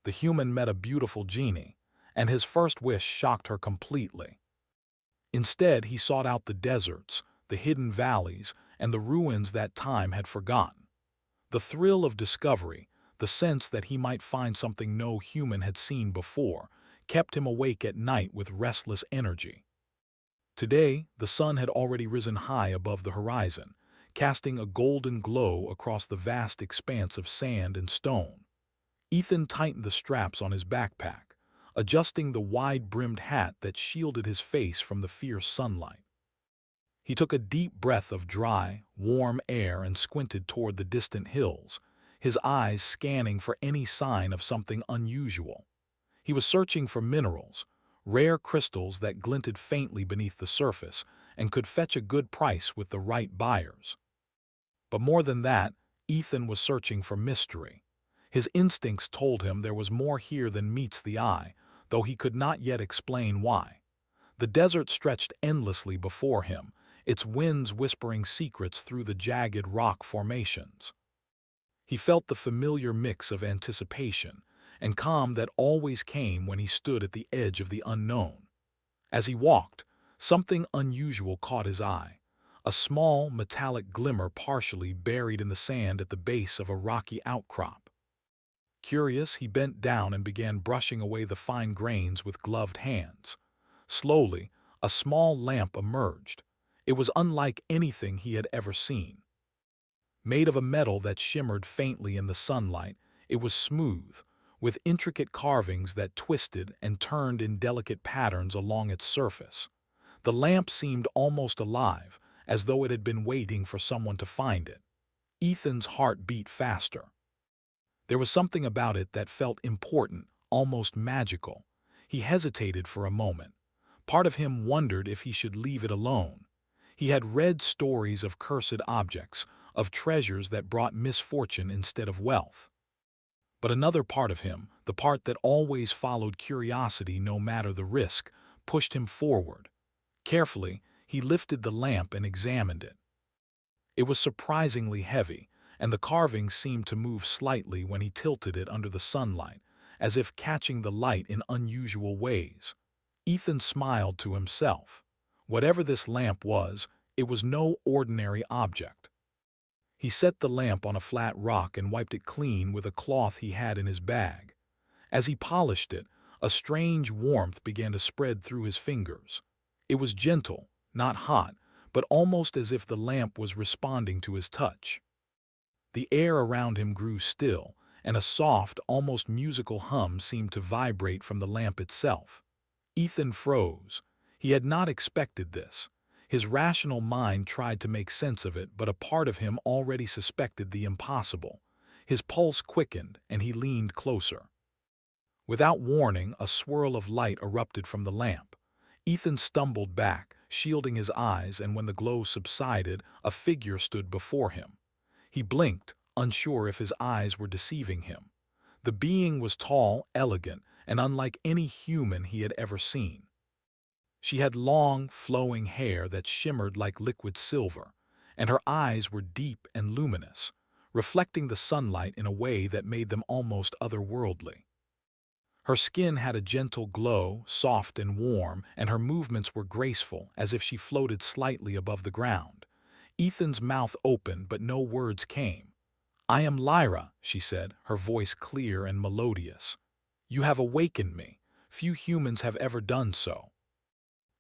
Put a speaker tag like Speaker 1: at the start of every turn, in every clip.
Speaker 1: the human met a beautiful genie, and his first wish shocked her completely. Instead, he sought out the deserts, the hidden valleys, and the ruins that time had forgotten. The thrill of discovery, the sense that he might find something no human had seen before, kept him awake at night with restless energy. Today, the sun had already risen high above the horizon, casting a golden glow across the vast expanse of sand and stone. Ethan tightened the straps on his backpack, adjusting the wide-brimmed hat that shielded his face from the fierce sunlight. He took a deep breath of dry, warm air and squinted toward the distant hills, his eyes scanning for any sign of something unusual. He was searching for minerals, rare crystals that glinted faintly beneath the surface and could fetch a good price with the right buyers. But more than that, Ethan was searching for mystery. His instincts told him there was more here than meets the eye, though he could not yet explain why. The desert stretched endlessly before him, its winds whispering secrets through the jagged rock formations. He felt the familiar mix of anticipation and calm that always came when he stood at the edge of the unknown. As he walked, something unusual caught his eye, a small metallic glimmer partially buried in the sand at the base of a rocky outcrop. Curious, he bent down and began brushing away the fine grains with gloved hands. Slowly, a small lamp emerged. It was unlike anything he had ever seen. Made of a metal that shimmered faintly in the sunlight, it was smooth, with intricate carvings that twisted and turned in delicate patterns along its surface. The lamp seemed almost alive, as though it had been waiting for someone to find it. Ethan's heart beat faster. There was something about it that felt important, almost magical. He hesitated for a moment. Part of him wondered if he should leave it alone. He had read stories of cursed objects, of treasures that brought misfortune instead of wealth. But another part of him, the part that always followed curiosity no matter the risk, pushed him forward. Carefully, he lifted the lamp and examined it. It was surprisingly heavy, and the carving seemed to move slightly when he tilted it under the sunlight, as if catching the light in unusual ways. Ethan smiled to himself. Whatever this lamp was, it was no ordinary object. He set the lamp on a flat rock and wiped it clean with a cloth he had in his bag. As he polished it, a strange warmth began to spread through his fingers. It was gentle, not hot, but almost as if the lamp was responding to his touch. The air around him grew still, and a soft, almost musical hum seemed to vibrate from the lamp itself. Ethan froze. He had not expected this. His rational mind tried to make sense of it, but a part of him already suspected the impossible. His pulse quickened, and he leaned closer. Without warning, a swirl of light erupted from the lamp. Ethan stumbled back, shielding his eyes, and when the glow subsided, a figure stood before him. He blinked, unsure if his eyes were deceiving him. The being was tall, elegant, and unlike any human he had ever seen. She had long, flowing hair that shimmered like liquid silver, and her eyes were deep and luminous, reflecting the sunlight in a way that made them almost otherworldly. Her skin had a gentle glow, soft and warm, and her movements were graceful, as if she floated slightly above the ground. Ethan's mouth opened, but no words came. "I am Lyra," she said, her voice clear and melodious. "You have awakened me. Few humans have ever done so."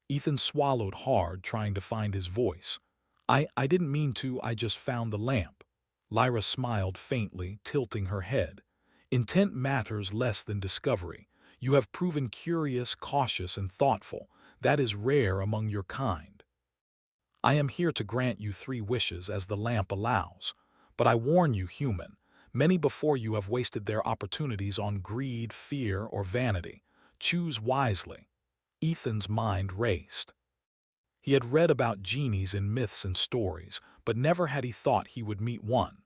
Speaker 1: Ethan swallowed hard, trying to find his voice. I didn't mean to, I just found the lamp." Lyra smiled faintly, tilting her head. "Intent matters less than discovery. You have proven curious, cautious, and thoughtful. That is rare among your kind. I am here to grant you 3 wishes as the lamp allows. But I warn you, human, many before you have wasted their opportunities on greed, fear, or vanity. Choose wisely." Ethan's mind raced. He had read about genies in myths and stories, but never had he thought he would meet one.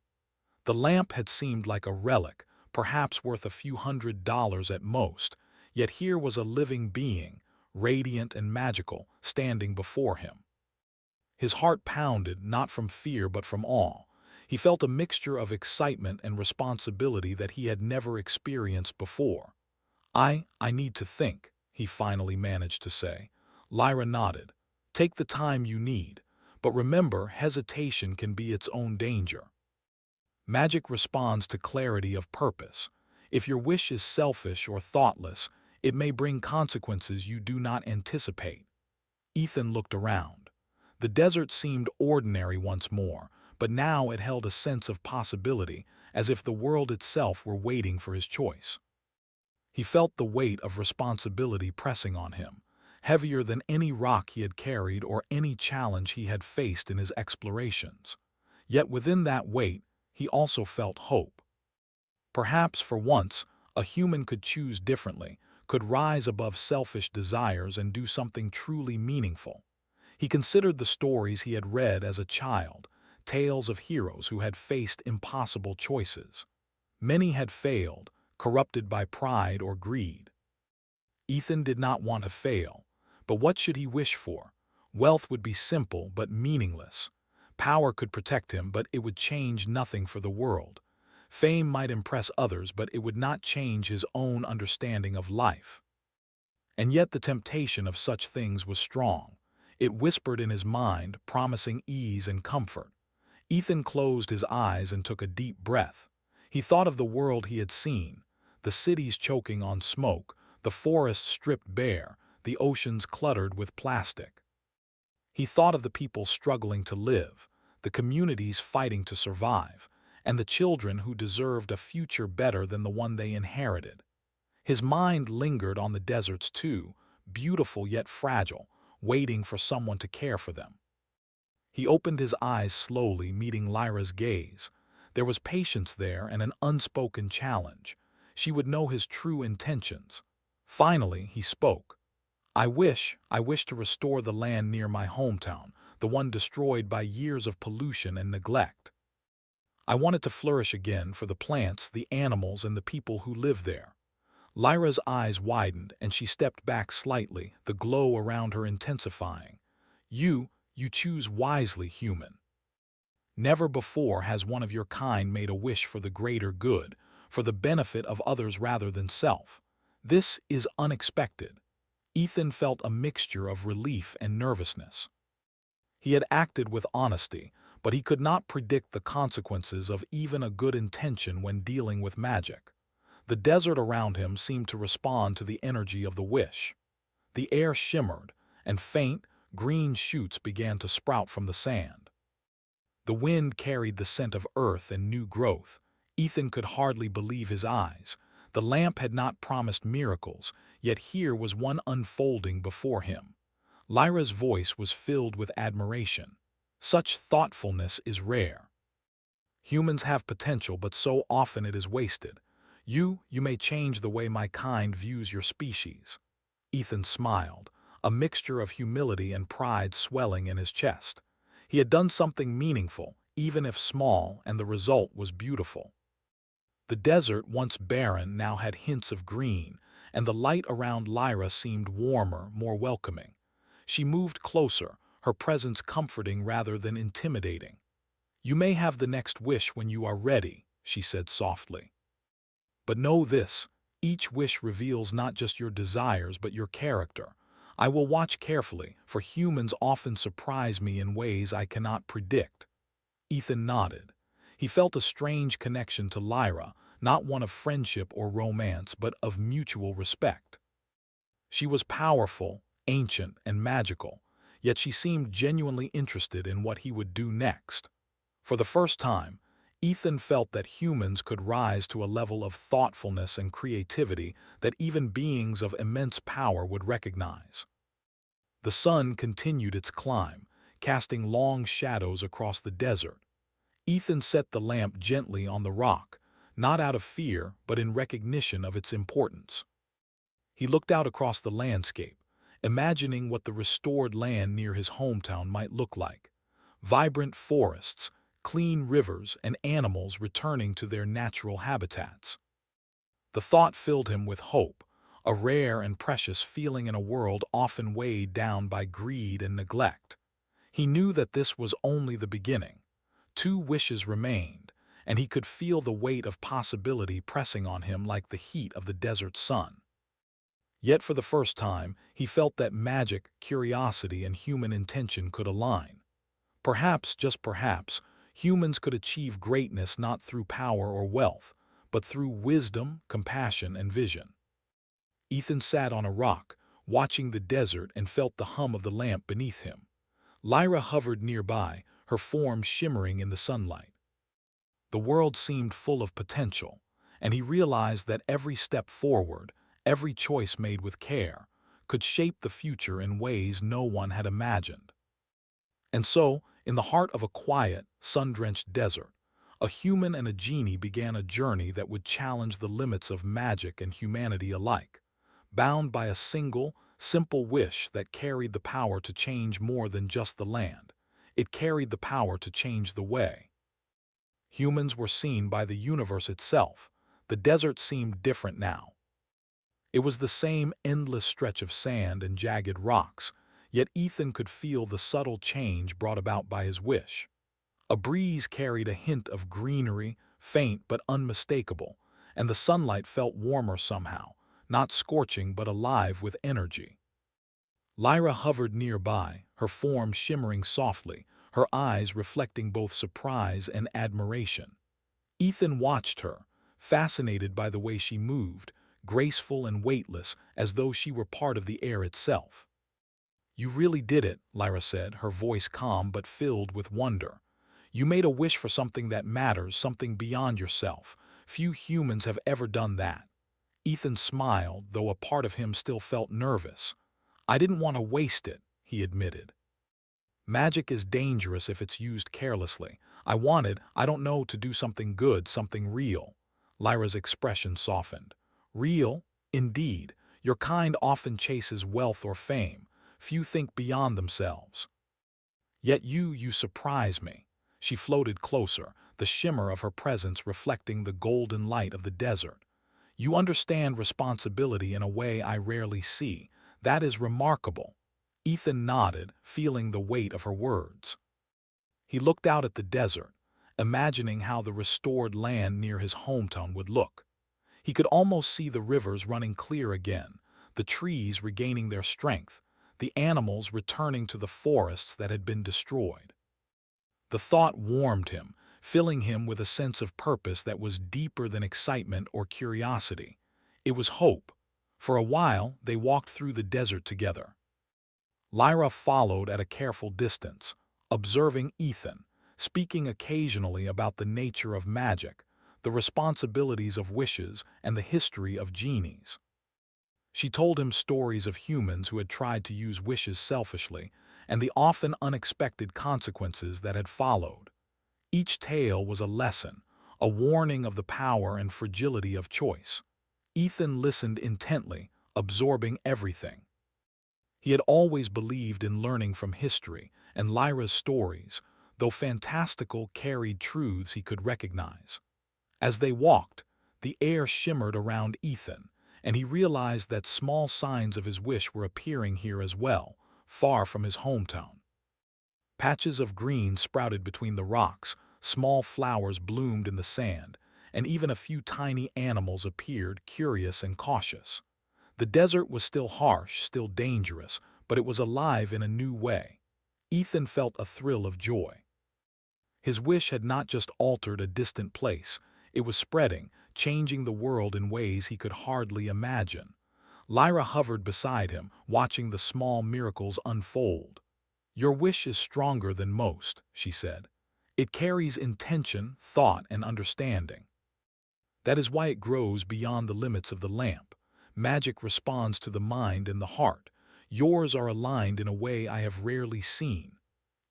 Speaker 1: The lamp had seemed like a relic, perhaps worth a few $100s at most, yet here was a living being, radiant and magical, standing before him. His heart pounded, not from fear but from awe. He felt a mixture of excitement and responsibility that he had never experienced before. I need to think, he finally managed to say. Lyra nodded. Take the time you need, but remember, hesitation can be its own danger. Magic responds to clarity of purpose. If your wish is selfish or thoughtless, it may bring consequences you do not anticipate. Ethan looked around. The desert seemed ordinary once more, but now it held a sense of possibility, as if the world itself were waiting for his choice. He felt the weight of responsibility pressing on him, heavier than any rock he had carried or any challenge he had faced in his explorations. Yet within that weight, he also felt hope. Perhaps, for once, a human could choose differently, could rise above selfish desires and do something truly meaningful. He considered the stories he had read as a child, tales of heroes who had faced impossible choices. Many had failed, corrupted by pride or greed. Ethan did not want to fail, but what should he wish for? Wealth would be simple but meaningless. Power could protect him, but it would change nothing for the world. Fame might impress others, but it would not change his own understanding of life. And yet the temptation of such things was strong. It whispered in his mind, promising ease and comfort. Ethan closed his eyes and took a deep breath. He thought of the world he had seen, the cities choking on smoke, the forests stripped bare, the oceans cluttered with plastic. He thought of the people struggling to live, the communities fighting to survive, and the children who deserved a future better than the one they inherited. His mind lingered on the deserts too, beautiful yet fragile, waiting for someone to care for them. He opened his eyes slowly, meeting Lyra's gaze. There was patience there and an unspoken challenge. She would know his true intentions. Finally, he spoke. I wish to restore the land near my hometown, the one destroyed by years of pollution and neglect. I want it to flourish again for the plants, the animals, and the people who live there. Lyra's eyes widened and she stepped back slightly, the glow around her intensifying. You choose wisely, human. Never before has one of your kind made a wish for the greater good, for the benefit of others rather than self. This is unexpected. Ethan felt a mixture of relief and nervousness. He had acted with honesty, but he could not predict the consequences of even a good intention when dealing with magic. The desert around him seemed to respond to the energy of the wish. The air shimmered, and faint, green shoots began to sprout from the sand. The wind carried the scent of earth and new growth. Ethan could hardly believe his eyes. The lamp had not promised miracles, yet here was one unfolding before him. Lyra's voice was filled with admiration. Such thoughtfulness is rare. Humans have potential, but so often it is wasted. You may change the way my kind views your species. Ethan smiled, a mixture of humility and pride swelling in his chest. He had done something meaningful, even if small, and the result was beautiful. The desert, once barren, now had hints of green, and the light around Lyra seemed warmer, more welcoming. She moved closer, her presence comforting rather than intimidating. You may have the next wish when you are ready, she said softly. But know this, each wish reveals not just your desires but your character. I will watch carefully, for humans often surprise me in ways I cannot predict. Ethan nodded. He felt a strange connection to Lyra, not one of friendship or romance, but of mutual respect. She was powerful, ancient, and magical, yet she seemed genuinely interested in what he would do next. For the first time, Ethan felt that humans could rise to a level of thoughtfulness and creativity that even beings of immense power would recognize. The sun continued its climb, casting long shadows across the desert. Ethan set the lamp gently on the rock, not out of fear but in recognition of its importance. He looked out across the landscape, imagining what the restored land near his hometown might look like. Vibrant forests, clean rivers, and animals returning to their natural habitats. The thought filled him with hope, a rare and precious feeling in a world often weighed down by greed and neglect. He knew that this was only the beginning. 2 wishes remained, and he could feel the weight of possibility pressing on him like the heat of the desert sun. Yet for the first time, he felt that magic, curiosity, and human intention could align. Perhaps, just perhaps, humans could achieve greatness not through power or wealth, but through wisdom, compassion, and vision. Ethan sat on a rock, watching the desert, and felt the hum of the lamp beneath him. Lyra hovered nearby, her form shimmering in the sunlight. The world seemed full of potential, and he realized that every step forward, every choice made with care, could shape the future in ways no one had imagined. And so, in the heart of a quiet, sun-drenched desert, a human and a genie began a journey that would challenge the limits of magic and humanity alike, bound by a single, simple wish that carried the power to change more than just the land. It carried the power to change the way humans were seen by the universe itself. The desert seemed different now. It was the same endless stretch of sand and jagged rocks, yet Ethan could feel the subtle change brought about by his wish. A breeze carried a hint of greenery, faint but unmistakable, and the sunlight felt warmer somehow, not scorching but alive with energy. Lyra hovered nearby, her form shimmering softly, her eyes reflecting both surprise and admiration. Ethan watched her, fascinated by the way she moved, graceful and weightless, as though she were part of the air itself. "You really did it," Lyra said, her voice calm but filled with wonder. "You made a wish for something that matters, something beyond yourself. Few humans have ever done that." Ethan smiled, though a part of him still felt nervous. "I didn't want to waste it," he admitted. "Magic is dangerous if it's used carelessly. I don't know, to do something good, something real." Lyra's expression softened. "Real? Indeed. Your kind often chases wealth or fame. Few think beyond themselves. Yet you surprise me." She floated closer, the shimmer of her presence reflecting the golden light of the desert. "You understand responsibility in a way I rarely see. That is remarkable." Ethan nodded, feeling the weight of her words. He looked out at the desert, imagining how the restored land near his hometown would look. He could almost see the rivers running clear again, the trees regaining their strength, the animals returning to the forests that had been destroyed. The thought warmed him, filling him with a sense of purpose that was deeper than excitement or curiosity. It was hope. For a while, they walked through the desert together. Lyra followed at a careful distance, observing Ethan, speaking occasionally about the nature of magic, the responsibilities of wishes, and the history of genies. She told him stories of humans who had tried to use wishes selfishly, and the often unexpected consequences that had followed. Each tale was a lesson, a warning of the power and fragility of choice. Ethan listened intently, absorbing everything. He had always believed in learning from history, and Lyra's stories, though fantastical, carried truths he could recognize. As they walked, the air shimmered around Ethan, and he realized that small signs of his wish were appearing here as well, far from his hometown. Patches of green sprouted between the rocks, small flowers bloomed in the sand, and even a few tiny animals appeared, curious and cautious. The desert was still harsh, still dangerous, but it was alive in a new way. Ethan felt a thrill of joy. His wish had not just altered a distant place, it was spreading, changing the world in ways he could hardly imagine. Lyra hovered beside him, watching the small miracles unfold. "Your wish is stronger than most," she said. "It carries intention, thought, and understanding. That is why it grows beyond the limits of the lamp. Magic responds to the mind and the heart. Yours are aligned in a way I have rarely seen."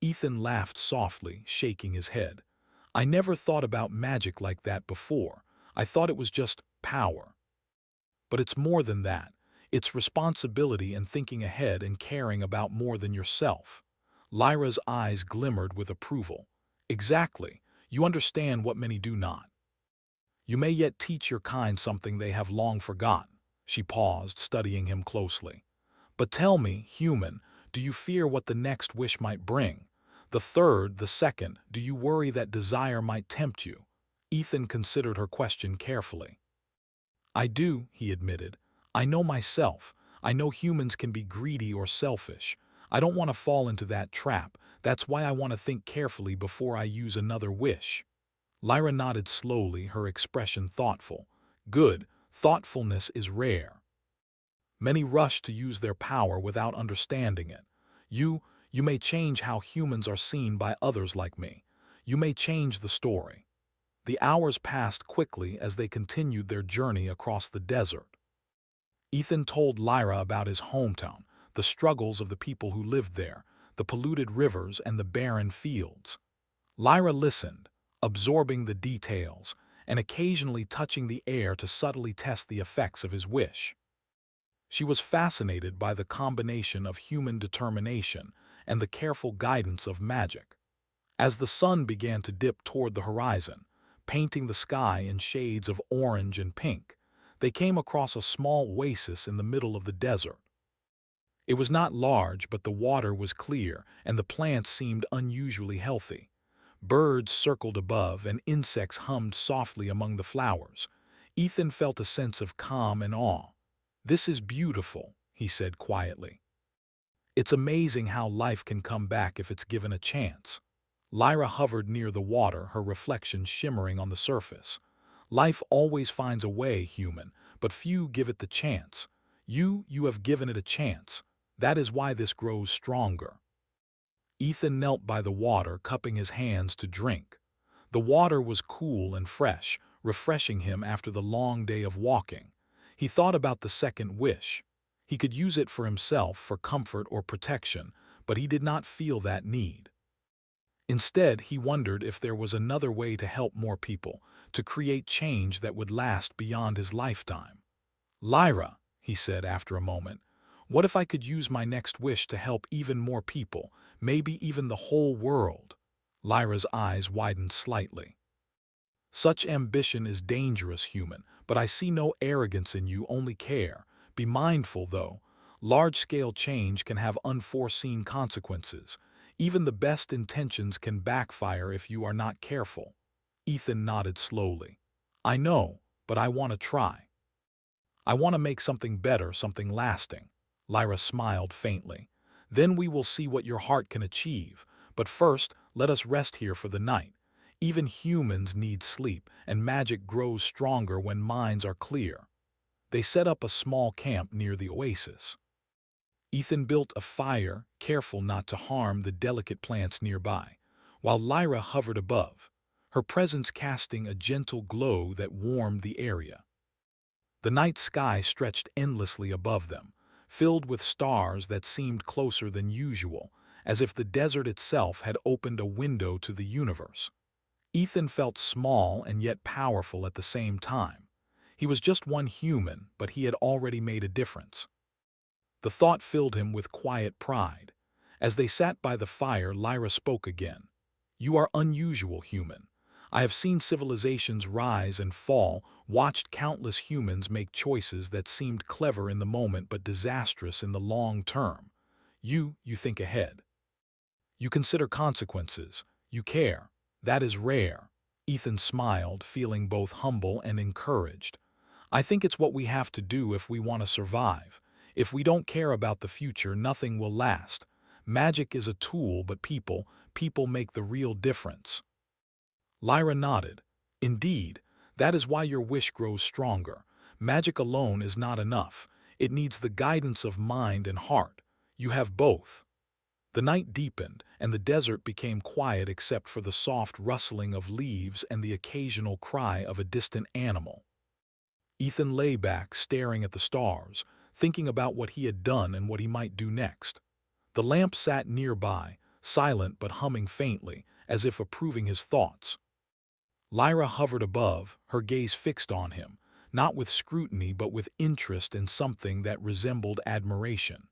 Speaker 1: Ethan laughed softly, shaking his head. "I never thought about magic like that before. I thought it was just power. But it's more than that. It's responsibility and thinking ahead and caring about more than yourself." Lyra's eyes glimmered with approval. "Exactly. You understand what many do not. You may yet teach your kind something they have long forgotten." She paused, studying him closely. "But tell me, human, do you fear what the next wish might bring? The third, the second, do you worry that desire might tempt you? Ethan considered her question carefully. I do, he admitted. I know myself. I know humans can be greedy or selfish. I don't want to fall into that trap. That's why I want to think carefully before I use another wish. Lyra nodded slowly, her expression thoughtful. Good. Thoughtfulness is rare. Many rush to use their power without understanding it. You may change how humans are seen by others like me. You may change the story. The hours passed quickly as they continued their journey across the desert. Ethan told Lyra about his hometown, the struggles of the people who lived there, the polluted rivers and the barren fields. Lyra listened, absorbing the details, and occasionally touching the air to subtly test the effects of his wish. She was fascinated by the combination of human determination and the careful guidance of magic. As the sun began to dip toward the horizon, painting the sky in shades of orange and pink, they came across a small oasis in the middle of the desert. It was not large, but the water was clear and the plants seemed unusually healthy. Birds circled above and insects hummed softly among the flowers. Ethan felt a sense of calm and awe. "This is beautiful," he said quietly. "It's amazing how life can come back if it's given a chance." Lyra hovered near the water, her reflection shimmering on the surface. "Life always finds a way, human, but few give it the chance. You have given it a chance. That is why this grows stronger." Ethan knelt by the water, cupping his hands to drink. The water was cool and fresh, refreshing him after the long day of walking. He thought about the second wish. He could use it for himself, for comfort or protection, but he did not feel that need. Instead, he wondered if there was another way to help more people, to create change that would last beyond his lifetime. "Lyra," he said after a moment, "what if I could use my next wish to help even more people, maybe even the whole world?" Lyra's eyes widened slightly. "Such ambition is dangerous, human, but I see no arrogance in you, only care. Be mindful, though. Large-scale change can have unforeseen consequences. Even the best intentions can backfire if you are not careful." Ethan nodded slowly. "I know, but I want to try. I want to make something better, something lasting." Lyra smiled faintly. "Then we will see what your heart can achieve. But first, let us rest here for the night. Even humans need sleep, and magic grows stronger when minds are clear." They set up a small camp near the oasis. Ethan built a fire, careful not to harm the delicate plants nearby, while Lyra hovered above, her presence casting a gentle glow that warmed the area. The night sky stretched endlessly above them, filled with stars that seemed closer than usual, as if the desert itself had opened a window to the universe. Ethan felt small and yet powerful at the same time. He was just one human, but he had already made a difference. The thought filled him with quiet pride. As they sat by the fire, Lyra spoke again. "You are unusual, human. I have seen civilizations rise and fall, watched countless humans make choices that seemed clever in the moment but disastrous in the long term. You think ahead. You consider consequences. You care. That is rare." Ethan smiled, feeling both humble and encouraged. "I think it's what we have to do if we want to survive. If we don't care about the future, nothing will last. Magic is a tool, but people make the real difference." Lyra nodded. "Indeed, that is why your wish grows stronger. Magic alone is not enough. It needs the guidance of mind and heart. You have both." The night deepened, and the desert became quiet except for the soft rustling of leaves and the occasional cry of a distant animal. Ethan lay back, staring at the stars, thinking about what he had done and what he might do next. The lamp sat nearby, silent but humming faintly, as if approving his thoughts. Lyra hovered above, her gaze fixed on him, not with scrutiny but with interest and something that resembled admiration.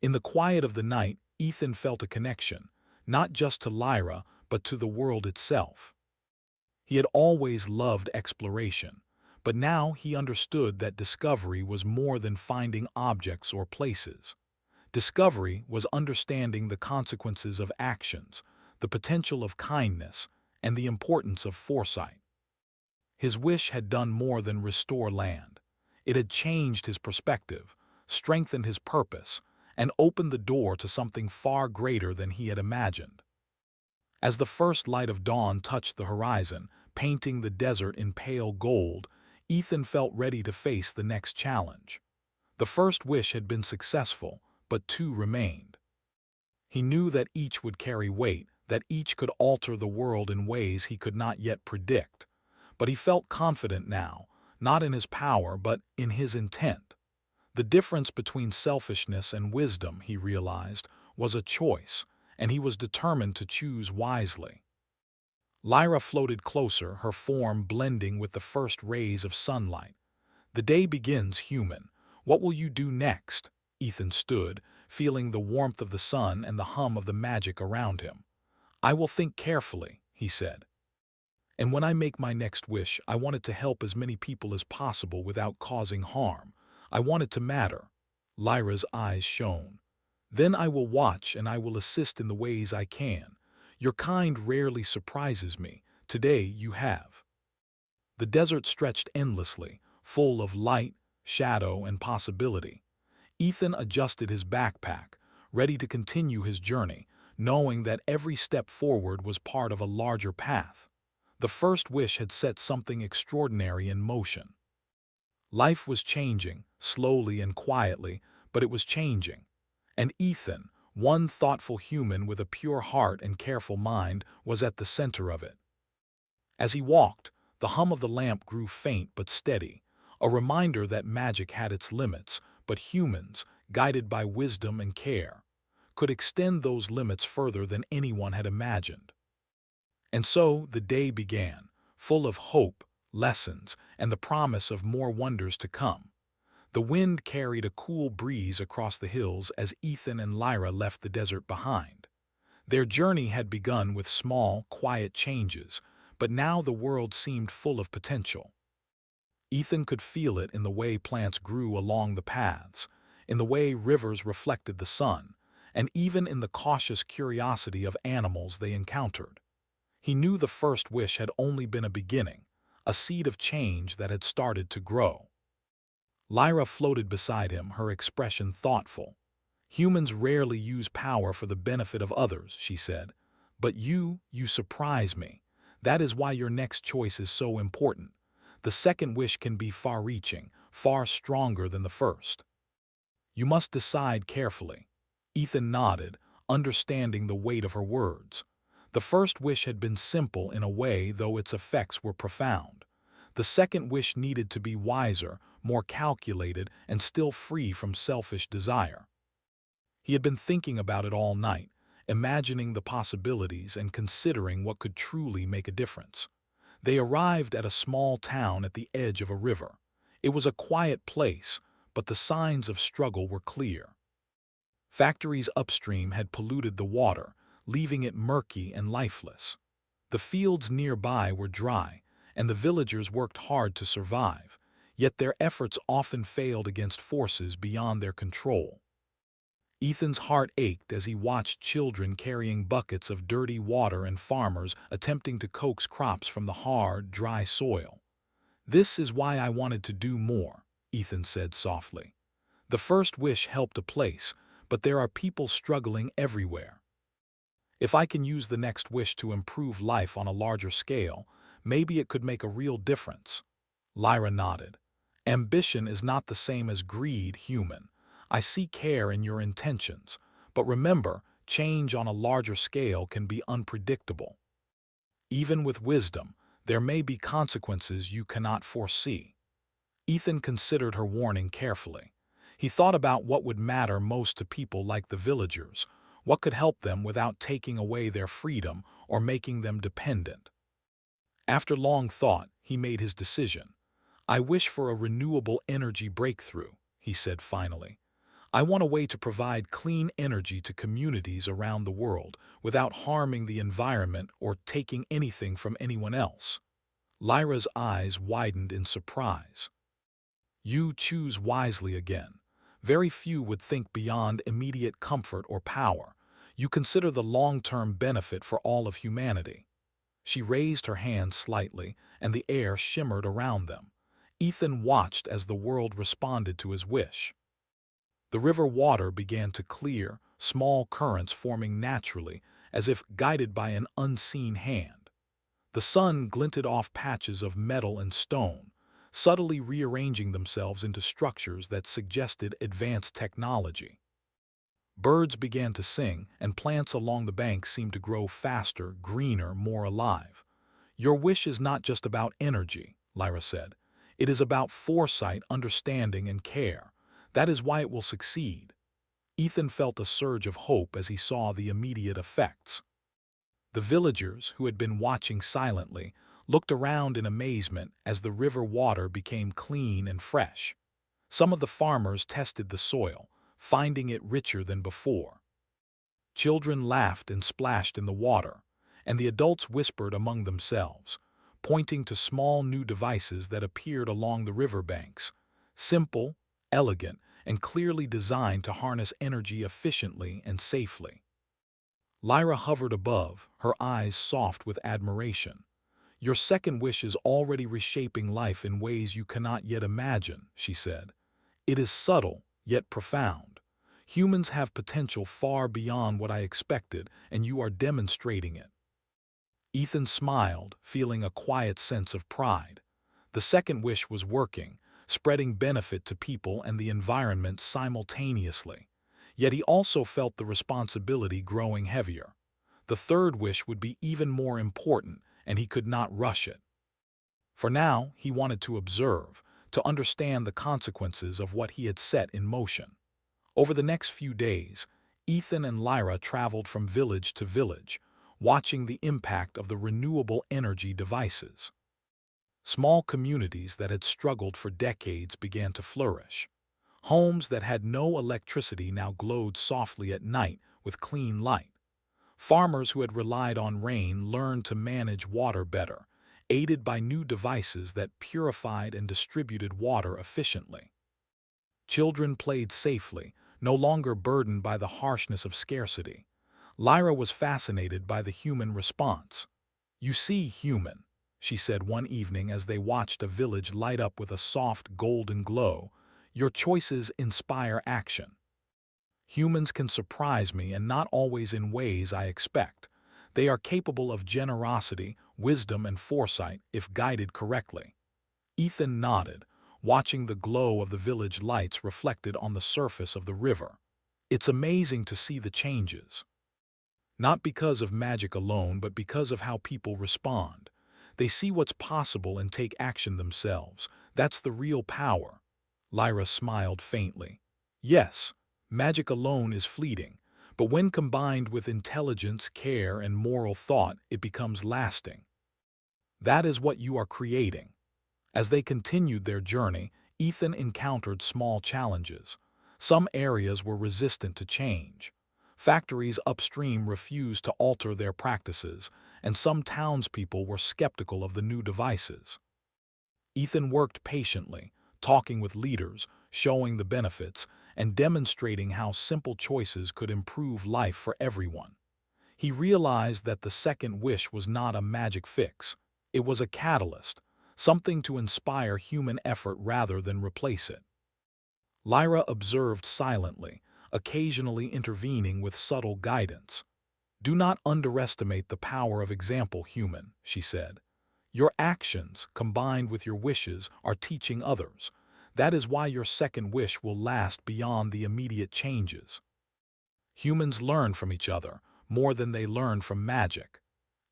Speaker 1: In the quiet of the night, Ethan felt a connection, not just to Lyra, but to the world itself. He had always loved exploration, but now he understood that discovery was more than finding objects or places. Discovery was understanding the consequences of actions, the potential of kindness, and the importance of foresight. His wish had done more than restore land. It had changed his perspective, strengthened his purpose, and opened the door to something far greater than he had imagined. As the first light of dawn touched the horizon, painting the desert in pale gold, Ethan felt ready to face the next challenge. The first wish had been successful, but two remained. He knew that each would carry weight, that each could alter the world in ways he could not yet predict. But he felt confident now, not in his power but in his intent. The difference between selfishness and wisdom, he realized, was a choice, and he was determined to choose wisely. Lyra floated closer, her form blending with the first rays of sunlight. "The day begins, human. What will you do next?" Ethan stood, feeling the warmth of the sun and the hum of the magic around him. "I will think carefully," he said. "And when I make my next wish, I want it to help as many people as possible without causing harm. I want it to matter." Lyra's eyes shone. "Then I will watch and I will assist in the ways I can. Your kind rarely surprises me. Today you have." The desert stretched endlessly, full of light, shadow, and possibility. Ethan adjusted his backpack, ready to continue his journey, knowing that every step forward was part of a larger path. The first wish had set something extraordinary in motion. Life was changing, slowly and quietly, but it was changing. And Ethan, one thoughtful human with a pure heart and careful mind, was at the center of it. As he walked, the hum of the lamp grew faint but steady, a reminder that magic had its limits, but humans, guided by wisdom and care, could extend those limits further than anyone had imagined. And so the day began, full of hope, lessons, and the promise of more wonders to come. The wind carried a cool breeze across the hills as Ethan and Lyra left the desert behind. Their journey had begun with small, quiet changes, but now the world seemed full of potential. Ethan could feel it in the way plants grew along the paths, in the way rivers reflected the sun, and even in the cautious curiosity of animals they encountered. He knew the first wish had only been a beginning, a seed of change that had started to grow. Lyra floated beside him, her expression thoughtful. "Humans rarely use power for the benefit of others," she said. "But you surprise me. That is why your next choice is so important. The second wish can be far-reaching, far stronger than the first. You must decide carefully." Ethan nodded, understanding the weight of her words. The first wish had been simple in a way, though its effects were profound. The second wish needed to be wiser, more calculated, and still free from selfish desire. He had been thinking about it all night, imagining the possibilities and considering what could truly make a difference. They arrived at a small town at the edge of a river. It was a quiet place, but the signs of struggle were clear. Factories upstream had polluted the water, leaving it murky and lifeless. The fields nearby were dry, and the villagers worked hard to survive, yet their efforts often failed against forces beyond their control. Ethan's heart ached as he watched children carrying buckets of dirty water and farmers attempting to coax crops from the hard, dry soil. "This is why I wanted to do more," Ethan said softly. "The first wish helped a place, but there are people struggling everywhere. If I can use the next wish to improve life on a larger scale, maybe it could make a real difference." Lyra nodded. "Ambition is not the same as greed, human. I see care in your intentions, but remember, change on a larger scale can be unpredictable. Even with wisdom, there may be consequences you cannot foresee." Ethan considered her warning carefully. He thought about what would matter most to people like the villagers, what could help them without taking away their freedom or making them dependent. After long thought, he made his decision. "I wish for a renewable energy breakthrough," he said finally. "I want a way to provide clean energy to communities around the world without harming the environment or taking anything from anyone else." Lyra's eyes widened in surprise. "You choose wisely again. Very few would think beyond immediate comfort or power. You consider the long-term benefit for all of humanity." She raised her hand slightly, and the air shimmered around them. Ethan watched as the world responded to his wish. The river water began to clear, small currents forming naturally, as if guided by an unseen hand. The sun glinted off patches of metal and stone, subtly rearranging themselves into structures that suggested advanced technology. Birds began to sing, and plants along the bank seemed to grow faster, greener, more alive. "Your wish is not just about energy," Lyra said. "It is about foresight, understanding, and care. That is why it will succeed." Ethan felt a surge of hope as he saw the immediate effects. The villagers, who had been watching silently, looked around in amazement as the river water became clean and fresh. Some of the farmers tested the soil, finding it richer than before. Children laughed and splashed in the water, and the adults whispered among themselves, pointing to small new devices that appeared along the riverbanks, simple, elegant, and clearly designed to harness energy efficiently and safely. Lyra hovered above, her eyes soft with admiration. "Your second wish is already reshaping life in ways you cannot yet imagine," she said. "It is subtle, yet profound. Humans have potential far beyond what I expected, and you are demonstrating it." Ethan smiled, feeling a quiet sense of pride. The second wish was working, spreading benefit to people and the environment simultaneously. Yet he also felt the responsibility growing heavier. The third wish would be even more important, and he could not rush it. For now, he wanted to observe, to understand the consequences of what he had set in motion. Over the next few days, Ethan and Lyra traveled from village to village, watching the impact of the renewable energy devices. Small communities that had struggled for decades began to flourish. Homes that had no electricity now glowed softly at night with clean light. Farmers who had relied on rain learned to manage water better, aided by new devices that purified and distributed water efficiently. Children played safely, no longer burdened by the harshness of scarcity. Lyra was fascinated by the human response. "You see, human," she said one evening as they watched a village light up with a soft golden glow, "your choices inspire action. Humans can surprise me, and not always in ways I expect. They are capable of generosity, wisdom, and foresight if guided correctly." Ethan nodded, watching the glow of the village lights reflected on the surface of the river. "It's amazing to see the changes. Not because of magic alone, but because of how people respond. They see what's possible and take action themselves. That's the real power." Lyra smiled faintly. "Yes, magic alone is fleeting, but when combined with intelligence, care, and moral thought, it becomes lasting. That is what you are creating." As they continued their journey, Ethan encountered small challenges. Some areas were resistant to change. Factories upstream refused to alter their practices, and some townspeople were skeptical of the new devices. Ethan worked patiently, talking with leaders, showing the benefits, and demonstrating how simple choices could improve life for everyone. He realized that the second wish was not a magic fix. It was a catalyst, something to inspire human effort rather than replace it. Lyra observed silently, occasionally intervening with subtle guidance. "Do not underestimate the power of example, human," she said. "Your actions, combined with your wishes, are teaching others. That is why your second wish will last beyond the immediate changes." Humans learn from each other more than they learn from magic.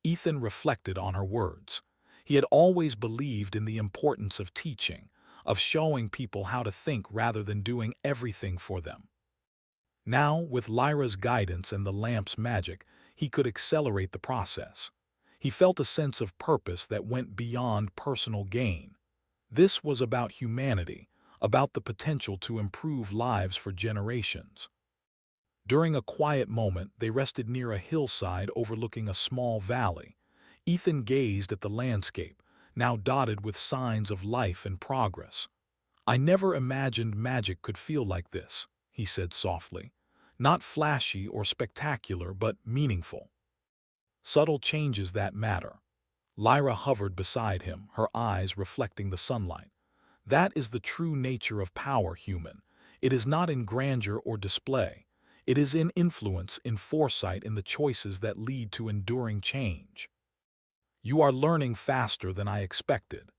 Speaker 1: Ethan reflected on her words. He had always believed in the importance of teaching, of showing people how to think rather than doing everything for them. Now, with Lyra's guidance and the lamp's magic, he could accelerate the process. He felt a sense of purpose that went beyond personal gain. This was about humanity, about the potential to improve lives for generations. During a quiet moment, they rested near a hillside overlooking a small valley. Ethan gazed at the landscape, now dotted with signs of life and progress. "I never imagined magic could feel like this," he said softly. Not flashy or spectacular, but meaningful. Subtle changes that matter. Lyra hovered beside him, her eyes reflecting the sunlight. That is the true nature of power, human. It is not in grandeur or display. It is in influence, in foresight, in the choices that lead to enduring change. You are learning faster than I expected.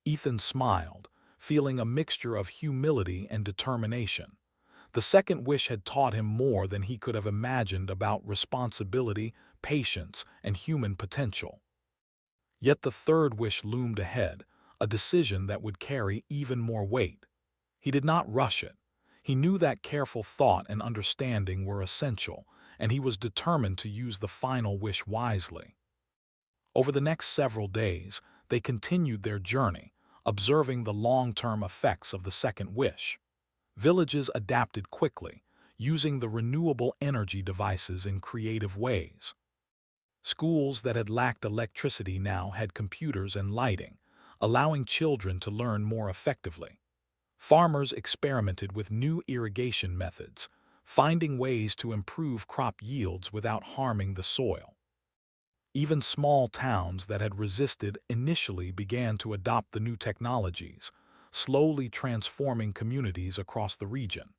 Speaker 1: Ethan smiled, feeling a mixture of humility and determination. The second wish had taught him more than he could have imagined about responsibility, patience, and human potential. Yet the third wish loomed ahead, a decision that would carry even more weight. He did not rush it. He knew that careful thought and understanding were essential, and he was determined to use the final wish wisely. Over the next several days, they continued their journey, observing the long-term effects of the second wish. Villages adapted quickly, using the renewable energy devices in creative ways. Schools that had lacked electricity now had computers and lighting, allowing children to learn more effectively. Farmers experimented with new irrigation methods, finding ways to improve crop yields without harming the soil. Even small towns that had resisted initially began to adopt the new technologies, slowly transforming communities across the region.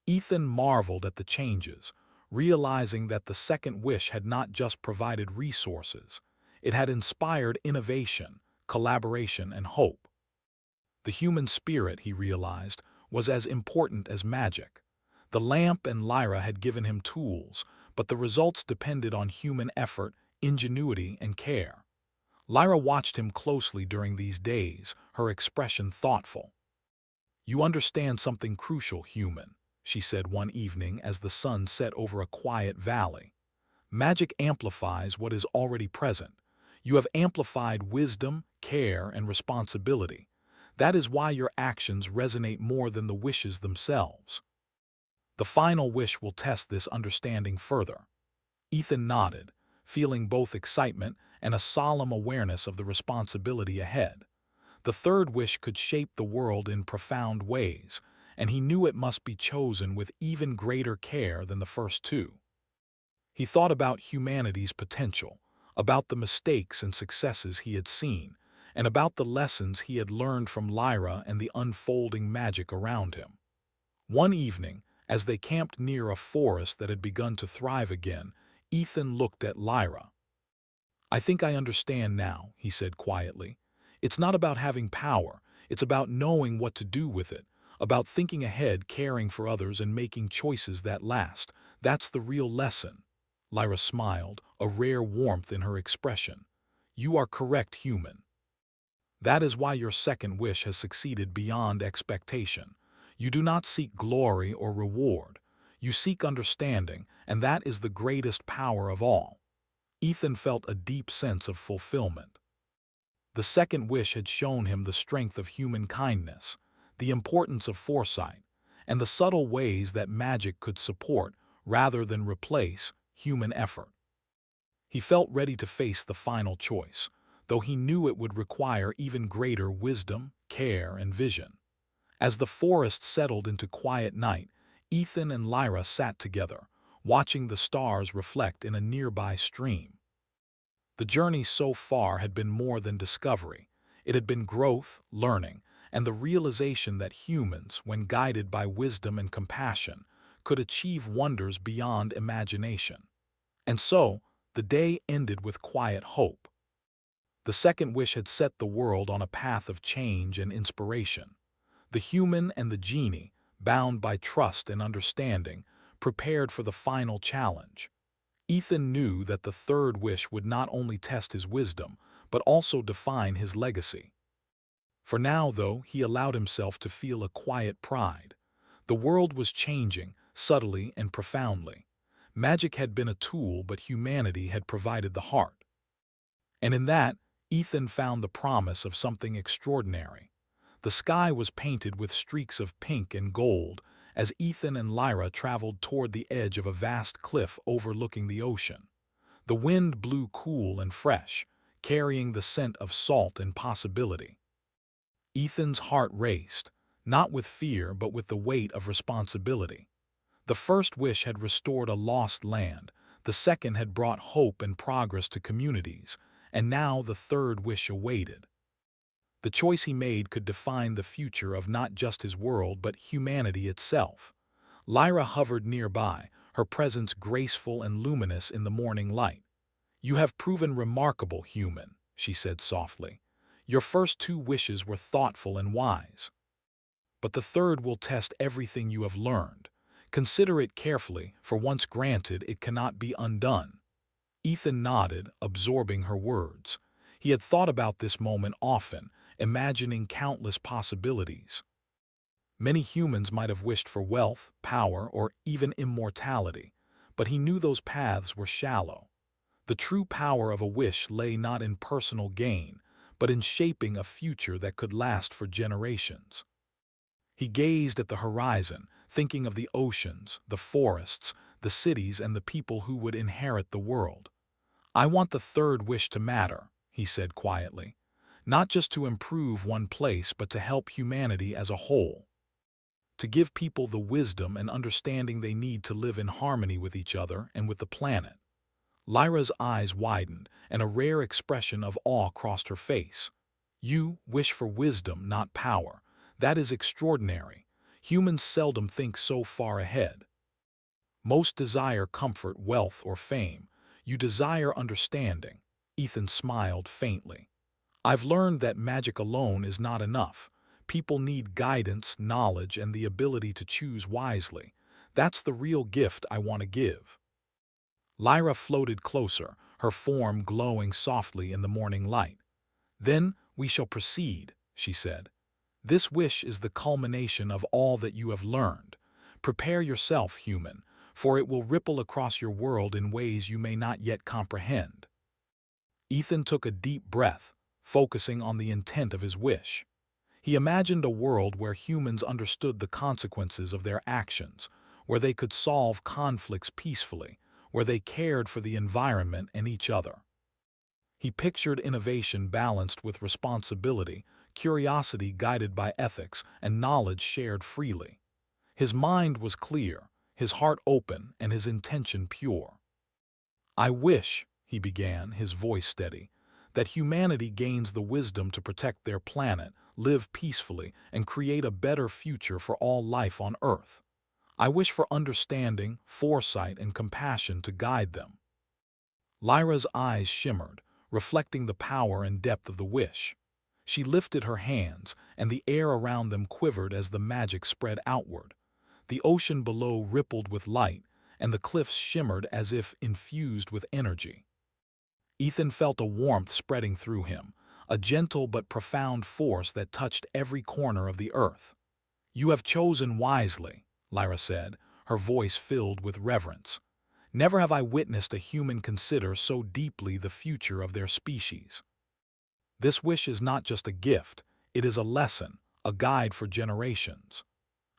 Speaker 1: Ethan marveled at the changes, realizing that the second wish had not just provided resources, it had inspired innovation, collaboration, and hope. The human spirit, he realized, was as important as magic. The lamp and Lyra had given him tools, but the results depended on human effort, ingenuity, and care. Lyra watched him closely during these days, her expression thoughtful. "You understand something crucial, human," she said one evening as the sun set over a quiet valley. "Magic amplifies what is already present. You have amplified wisdom, care, and responsibility. That is why your actions resonate more than the wishes themselves. The final wish will test this understanding further." Ethan nodded, feeling both excitement and a solemn awareness of the responsibility ahead. The third wish could shape the world in profound ways, and he knew it must be chosen with even greater care than the first two. He thought about humanity's potential, about the mistakes and successes he had seen, and about the lessons he had learned from Lyra and the unfolding magic around him. One evening, as they camped near a forest that had begun to thrive again, Ethan looked at Lyra. "I think I understand now," he said quietly. "It's not about having power, it's about knowing what to do with it, about thinking ahead, caring for others, and making choices that last. That's the real lesson." Lyra smiled, a rare warmth in her expression. "You are correct, human. That is why your second wish has succeeded beyond expectation. You do not seek glory or reward. You seek understanding, and that is the greatest power of all." Ethan felt a deep sense of fulfillment. The second wish had shown him the strength of human kindness, the importance of foresight, and the subtle ways that magic could support, rather than replace, human effort. He felt ready to face the final choice, though he knew it would require even greater wisdom, care, and vision. As the forest settled into quiet night, Ethan and Lyra sat together, watching the stars reflect in a nearby stream. The journey so far had been more than discovery. It had been growth, learning, and the realization that humans, when guided by wisdom and compassion, could achieve wonders beyond imagination. And so, the day ended with quiet hope. The second wish had set the world on a path of change and inspiration. The human and the genie, bound by trust and understanding, prepared for the final challenge. Ethan knew that the third wish would not only test his wisdom, but also define his legacy. For now, though, he allowed himself to feel a quiet pride. The world was changing, subtly and profoundly. Magic had been a tool, but humanity had provided the heart. And in that, Ethan found the promise of something extraordinary. The sky was painted with streaks of pink and gold as Ethan and Lyra traveled toward the edge of a vast cliff overlooking the ocean. The wind blew cool and fresh, carrying the scent of salt and possibility. Ethan's heart raced, not with fear but with the weight of responsibility. The first wish had restored a lost land, the second had brought hope and progress to communities, and now the third wish awaited. The choice he made could define the future of not just his world but humanity itself. Lyra hovered nearby, her presence graceful and luminous in the morning light. "You have proven remarkable, human," she said softly. "Your first two wishes were thoughtful and wise. But the third will test everything you have learned. Consider it carefully, for once granted, it cannot be undone." Ethan nodded, absorbing her words. He had thought about this moment often, imagining countless possibilities. Many humans might have wished for wealth, power, or even immortality, but he knew those paths were shallow. The true power of a wish lay not in personal gain, but in shaping a future that could last for generations. He gazed at the horizon, thinking of the oceans, the forests, the cities, and the people who would inherit the world. "I want the third wish to matter," he said quietly. "Not just to improve one place, but to help humanity as a whole. To give people the wisdom and understanding they need to live in harmony with each other and with the planet." Lyra's eyes widened, and a rare expression of awe crossed her face. "You wish for wisdom, not power. That is extraordinary. Humans seldom think so far ahead. Most desire comfort, wealth, or fame. You desire understanding." Ethan smiled faintly. "I've learned that magic alone is not enough. People need guidance, knowledge, and the ability to choose wisely. That's the real gift I want to give." Lyra floated closer, her form glowing softly in the morning light. "Then we shall proceed," she said. "This wish is the culmination of all that you have learned. Prepare yourself, human, for it will ripple across your world in ways you may not yet comprehend." Ethan took a deep breath, focusing on the intent of his wish. He imagined a world where humans understood the consequences of their actions, where they could solve conflicts peacefully, where they cared for the environment and each other. He pictured innovation balanced with responsibility, curiosity guided by ethics, and knowledge shared freely. His mind was clear, his heart open, and his intention pure. "I wish," he began, his voice steady, "that humanity gains the wisdom to protect their planet, live peacefully, and create a better future for all life on Earth. I wish for understanding, foresight, and compassion to guide them." Lyra's eyes shimmered, reflecting the power and depth of the wish. She lifted her hands, and the air around them quivered as the magic spread outward. The ocean below rippled with light, and the cliffs shimmered as if infused with energy. Ethan felt a warmth spreading through him, a gentle but profound force that touched every corner of the earth. "You have chosen wisely," Lyra said, her voice filled with reverence. "Never have I witnessed a human consider so deeply the future of their species. This wish is not just a gift, it is a lesson, a guide for generations."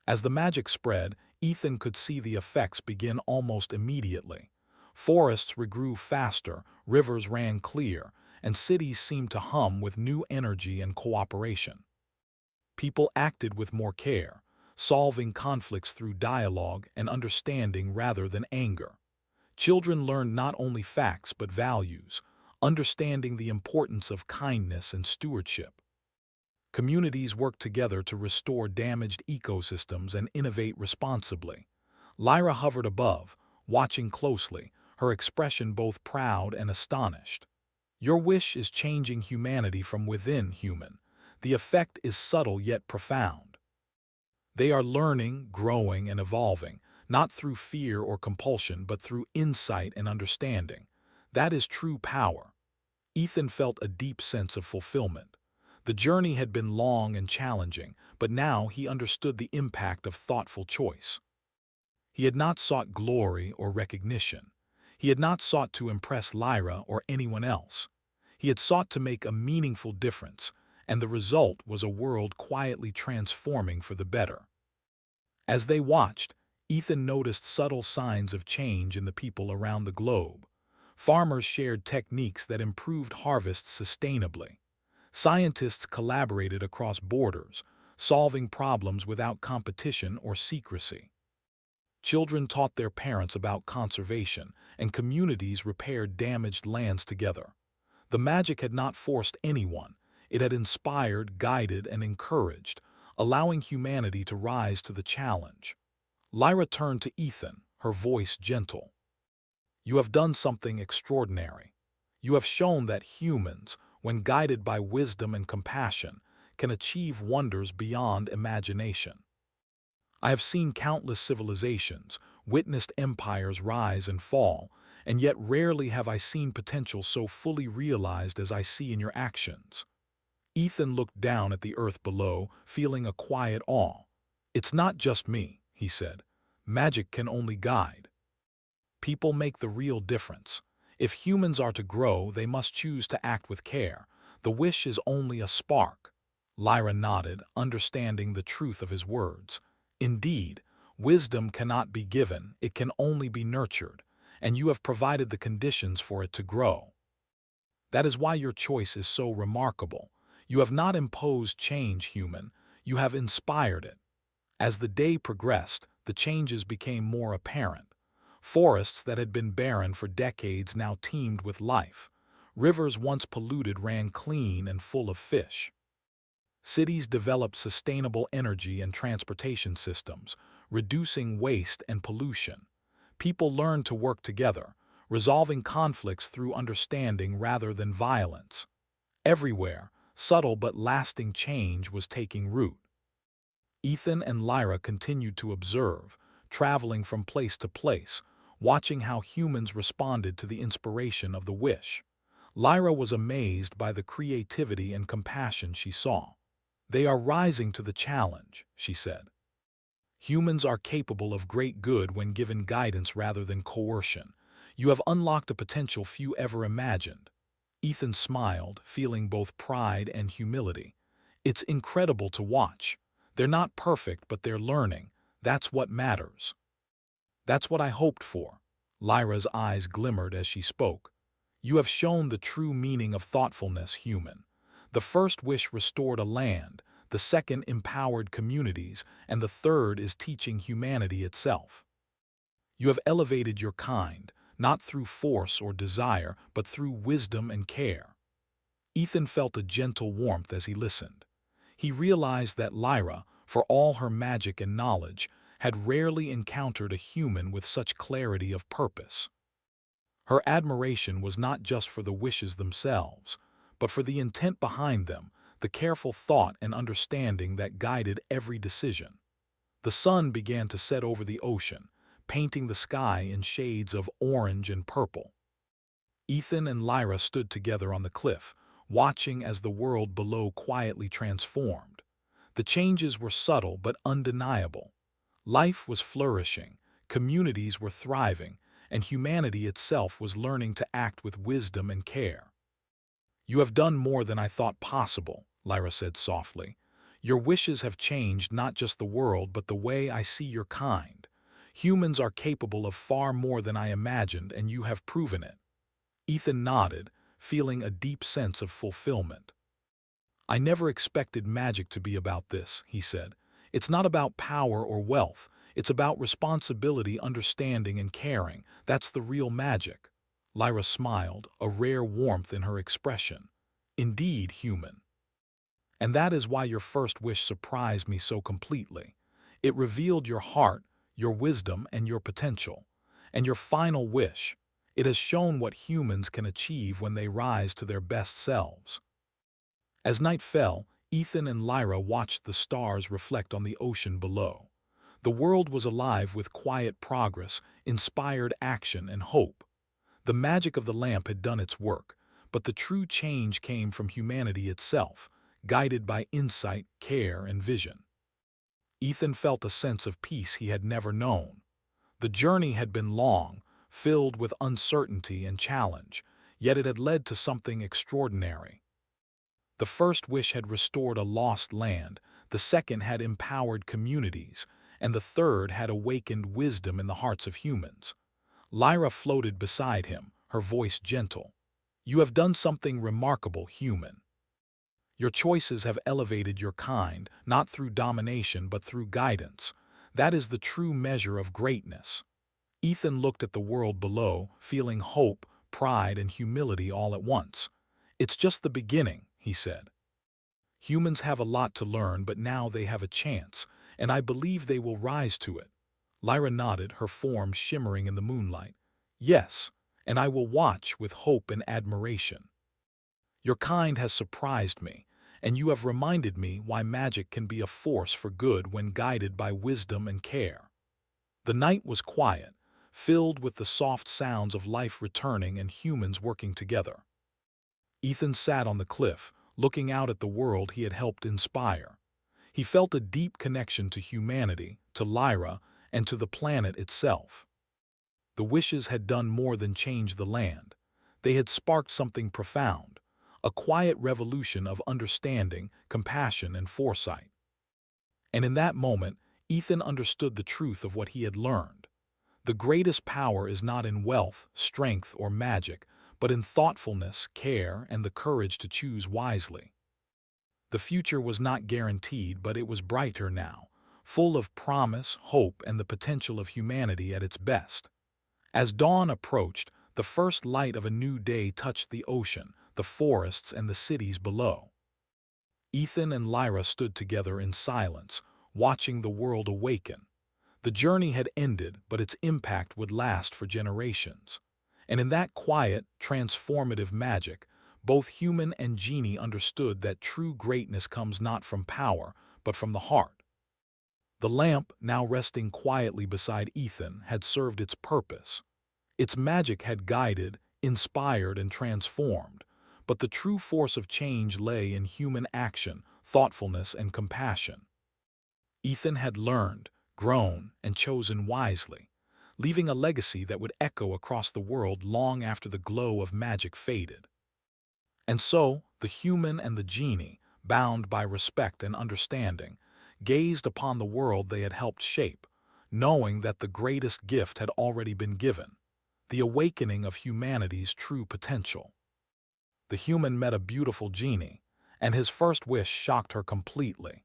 Speaker 1: As the magic spread, Ethan could see the effects begin almost immediately. Forests regrew faster, rivers ran clear, and cities seemed to hum with new energy and cooperation. People acted with more care, solving conflicts through dialogue and understanding rather than anger. Children learned not only facts but values, understanding the importance of kindness and stewardship. Communities worked together to restore damaged ecosystems and innovate responsibly. Lyra hovered above, watching closely, her expression both proud and astonished. "Your wish is changing humanity from within, human. The effect is subtle yet profound. They are learning, growing, and evolving, not through fear or compulsion, but through insight and understanding. That is true power." Ethan felt a deep sense of fulfillment. The journey had been long and challenging, but now he understood the impact of thoughtful choice. He had not sought glory or recognition. He had not sought to impress Lyra or anyone else. He had sought to make a meaningful difference, and the result was a world quietly transforming for the better. As they watched, Ethan noticed subtle signs of change in the people around the globe. Farmers shared techniques that improved harvests sustainably. Scientists collaborated across borders, solving problems without competition or secrecy. Children taught their parents about conservation, and communities repaired damaged lands together. The magic had not forced anyone. It had inspired, guided, and encouraged, allowing humanity to rise to the challenge. Lyra turned to Ethan, her voice gentle. You have done something extraordinary. You have shown that humans, when guided by wisdom and compassion, can achieve wonders beyond imagination. I have seen countless civilizations, witnessed empires rise and fall, and yet rarely have I seen potential so fully realized as I see in your actions. Ethan looked down at the earth below, feeling a quiet awe. It's not just me, he said. Magic can only guide. People make the real difference. If humans are to grow, they must choose to act with care. The wish is only a spark. Lyra nodded, understanding the truth of his words. Indeed, wisdom cannot be given, it can only be nurtured, and you have provided the conditions for it to grow. That is why your choice is so remarkable. You have not imposed change, human, you have inspired it. As the day progressed, the changes became more apparent. Forests that had been barren for decades now teemed with life. Rivers once polluted ran clean and full of fish. Cities developed sustainable energy and transportation systems, reducing waste and pollution. People learned to work together, resolving conflicts through understanding rather than violence. Everywhere, subtle but lasting change was taking root. Ethan and Lyra continued to observe, traveling from place to place, watching how humans responded to the inspiration of the wish. Lyra was amazed by the creativity and compassion she saw. They are rising to the challenge, she said. Humans are capable of great good when given guidance rather than coercion. You have unlocked a potential few ever imagined. Ethan smiled, feeling both pride and humility. It's incredible to watch. They're not perfect, but they're learning. That's what matters. That's what I hoped for. Lyra's eyes glimmered as she spoke. You have shown the true meaning of thoughtfulness, human. The first wish restored a land, the second empowered communities, and the third is teaching humanity itself. You have elevated your kind, not through force or desire, but through wisdom and care. Ethan felt a gentle warmth as he listened. He realized that Lyra, for all her magic and knowledge, had rarely encountered a human with such clarity of purpose. Her admiration was not just for the wishes themselves, but for the intent behind them, the careful thought and understanding that guided every decision. The sun began to set over the ocean, painting the sky in shades of orange and purple. Ethan and Lyra stood together on the cliff, watching as the world below quietly transformed. The changes were subtle but undeniable. Life was flourishing, communities were thriving, and humanity itself was learning to act with wisdom and care. You have done more than I thought possible, Lyra said softly. Your wishes have changed not just the world but the way I see your kind. Humans are capable of far more than I imagined, and you have proven it. Ethan nodded, feeling a deep sense of fulfillment. I never expected magic to be about this, he said. It's not about power or wealth. It's about responsibility, understanding, and caring. That's the real magic. Lyra smiled, a rare warmth in her expression. Indeed, human. And that is why your first wish surprised me so completely. It revealed your heart, your wisdom, and your potential. And your final wish, it has shown what humans can achieve when they rise to their best selves. As night fell, Ethan and Lyra watched the stars reflect on the ocean below. The world was alive with quiet progress, inspired action, and hope. The magic of the lamp had done its work, but the true change came from humanity itself, guided by insight, care, and vision. Ethan felt a sense of peace he had never known. The journey had been long, filled with uncertainty and challenge, yet it had led to something extraordinary. The first wish had restored a lost land, the second had empowered communities, and the third had awakened wisdom in the hearts of humans. Lyra floated beside him, her voice gentle. You have done something remarkable, human. Your choices have elevated your kind, not through domination but through guidance. That is the true measure of greatness. Ethan looked at the world below, feeling hope, pride, and humility all at once. It's just the beginning, he said. Humans have a lot to learn, but now they have a chance, and I believe they will rise to it. Lyra nodded, her form shimmering in the moonlight. Yes, and I will watch with hope and admiration. Your kind has surprised me, and you have reminded me why magic can be a force for good when guided by wisdom and care. The night was quiet, filled with the soft sounds of life returning and humans working together. Ethan sat on the cliff, looking out at the world he had helped inspire. He felt a deep connection to humanity, to Lyra, and to the planet itself. The wishes had done more than change the land. They had sparked something profound, a quiet revolution of understanding, compassion, and foresight. And in that moment, Ethan understood the truth of what he had learned. The greatest power is not in wealth, strength, or magic, but in thoughtfulness, care, and the courage to choose wisely. The future was not guaranteed, but it was brighter now, full of promise, hope, and the potential of humanity at its best. As dawn approached, the first light of a new day touched the ocean, the forests, and the cities below. Ethan and Lyra stood together in silence, watching the world awaken. The journey had ended, but its impact would last for generations. And in that quiet, transformative magic, both human and genie understood that true greatness comes not from power, but from the heart. The lamp, now resting quietly beside Ethan, had served its purpose. Its magic had guided, inspired, and transformed, but the true force of change lay in human action, thoughtfulness, and compassion. Ethan had learned, grown, and chosen wisely, leaving a legacy that would echo across the world long after the glow of magic faded. And so, the human and the genie, bound by respect and understanding, gazed upon the world they had helped shape, knowing that the greatest gift had already been given, the awakening of humanity's true potential. The human met a beautiful genie, and his first wish shocked her completely.